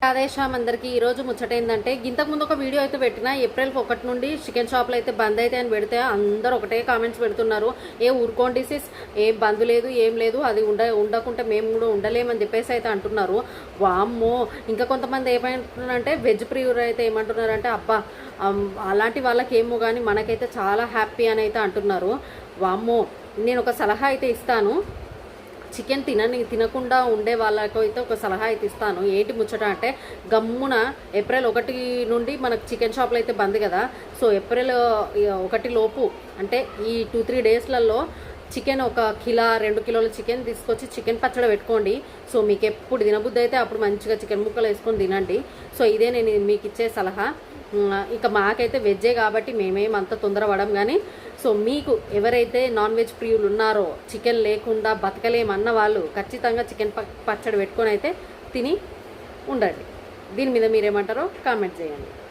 రాధేశ్యామ్ అందరికీ ఈరోజు ముచ్చట ఏంటంటే ఇంతకుముందు ఒక వీడియో అయితే పెట్టిన ఏప్రిల్ 1 నుండి చికెన్ షాప్లు అయితే బంద్ అయితే అని పెడితే అందరూ ఒకటే కామెంట్స్ పెడుతున్నారు. ఊరుకోండి సిస్, ఏం బంద్ లేదు ఏం లేదు, అది ఉండకుంటే మేము కూడా ఉండలేమని చెప్పేసి అయితే అంటున్నారు. వామ్మో, ఇంకా కొంతమంది ఏమంటున్నారంటే వెజ్ ప్రియుర్ అయితే ఏమంటున్నారంటే అబ్బా అలాంటి వాళ్ళకి ఏమో కానీ మనకైతే చాలా హ్యాపీ అని అయితే అంటున్నారు. వామ్మో, నేను ఒక సలహా అయితే ఇస్తాను. చికెన్ తినకుండా ఉండే వాళ్ళకైతే ఒక సలహా అయితే ఇస్తాను. ఏంటి ముచ్చట అంటే, గమ్మున ఏప్రిల్ 1 నుండి మనకు చికెన్ షాప్లు అయితే బంద్ కదా. సో ఏప్రిల్ 1 లోపు అంటే ఈ 2-3 డేస్లలో చికెన్ 1 కిలో 2 కిలోల చికెన్ తీసుకొచ్చి చికెన్ పచ్చడి పెట్టుకోండి. సో మీకు ఎప్పుడు తినబుద్ధి అయితే అప్పుడు మంచిగా చికెన్ ముక్కలు వేసుకొని తినండి. సో ఇదే నేను మీకు ఇచ్చే సలహా. ఇక మాకైతే వెజ్జే కాబట్టి మేమేమంత తొందరపడం. కానీ సో మీకు ఎవరైతే నాన్ వెజ్ ప్రియులు ఉన్నారో, చికెన్ లేకుండా బతకలేమన్న వాళ్ళు ఖచ్చితంగా చికెన్ పచ్చడి పెట్టుకొని అయితే తిని ఉండండి. దీని మీద మీరేమంటారో కామెంట్ చేయండి.